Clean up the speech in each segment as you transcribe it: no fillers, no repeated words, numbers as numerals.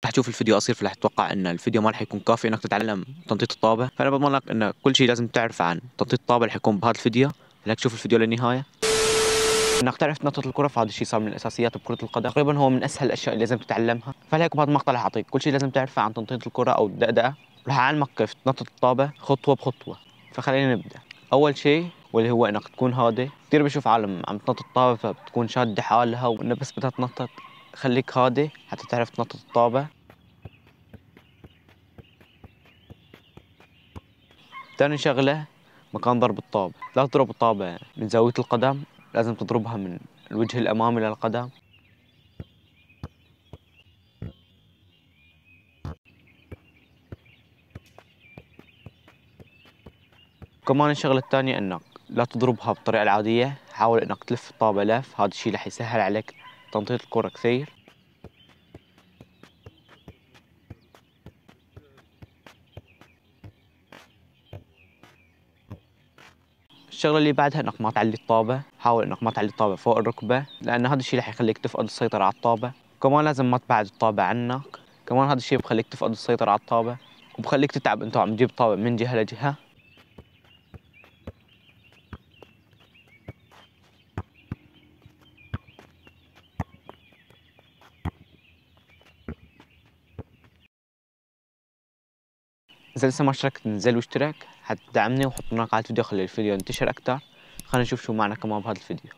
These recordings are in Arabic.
رح تشوف الفيديو قصير فرح تتوقع ان الفيديو ما رح يكون كافي انك تتعلم تنطيط الطابة، فانا بضمن لك ان كل شيء لازم تعرفه عن تنطيط الطابة رح يكون بهذا الفيديو. بدك تشوف الفيديو للنهاية. انك تعرف تنطط الكرة، فهذا الشيء صار من الاساسيات بكرة القدم، تقريبا هو من اسهل الاشياء اللي لازم تتعلمها. فلهيك بهذا المقطع رح اعطيك كل شيء لازم تعرفه عن تنطيط الكرة او الدقدقة، رح اعلمك كيف تنطط الطابة خطوة بخطوة. فخلينا نبدأ. اول شيء واللي هو انك تكون هادي. كثير بشوف عالم عم تنطط الطابة فبتكون شادة حالها وانه بس بدها تنطط. خليك هادي حتى تعرف تنطط الطابة. ثاني شغلة مكان ضرب الطابة، لا تضرب الطابة من زاوية القدم، لازم تضربها من الوجه الأمامي للقدم. كمان الشغلة الثانية انك لا تضربها بالطريقة العادية، حاول انك تلف الطابة لف، هذا الشيء رح يسهل عليك تنطيط الكرة كثير. الشغلة اللي بعدها انك ما تعلي الطابة، حاول انك ما تعلي الطابة فوق الركبة، لأن هذا الشيء رح يخليك تفقد السيطرة على الطابة. كمان لازم ما تبعد الطابة عنك، كمان هذا الشيء بخليك تفقد السيطرة على الطابة وبخليك تتعب انت عم تجيب الطابة من جهة لجهة. إذا لسه ما اشتركت انزل واشترك حتى تدعمني وحط لنا على الفيديو، خلي الفيديو ينتشر أكتر. خلينا نشوف شو معنا كمان بهذا الفيديو.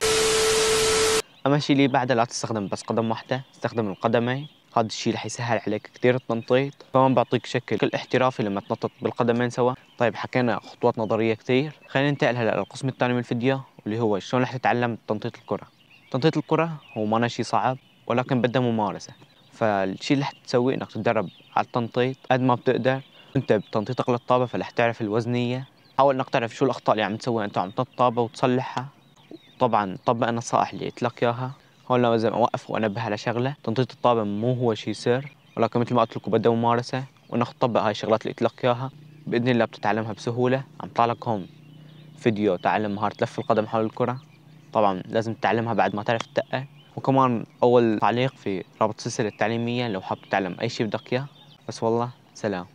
أما الشيء اللي بعده لا تستخدم بس قدم واحدة، استخدم القدمين، هذا الشيء رح يسهل عليك كثير التنطيط. كمان بعطيك شكل احترافي لما تنطط بالقدمين سوا. طيب حكينا خطوات نظرية كثير، خلينا ننتقل هلا للقسم الثاني من الفيديو واللي هو شلون رح تتعلم تنطيط الكرة. تنطيط الكرة هو ما شيء صعب ولكن بده ممارسة. فالشيء اللي رح تسويه انك تتدرب على التنطيط قد ما بتقدر. انت بتنطيطك للطابة فرح تعرف الوزنية، حاول انك تعرف شو الاخطاء اللي عم تسويها انت عم تنط طابة وتصلحها. طبعا طبق النصائح اللي قلت لك اياها. هون لازم اوقف وانبه على شغله، تنطيط الطابه مو هو شيء سر، ولكن مثل ما قلت لكم بده ممارسه، وانك تطبق هاي الشغلات اللي قلت لك اياها باذن الله بتتعلمها بسهوله. عم طلع لك هون فيديو تعلم مهاره لف القدم حول الكره، طبعا لازم تتعلمها بعد ما تعرف تدقق. وكمان اول تعليق في رابط السلسله التعليميه لو حاب تتعلم اي شيء بدك اياه. بس والله سلام.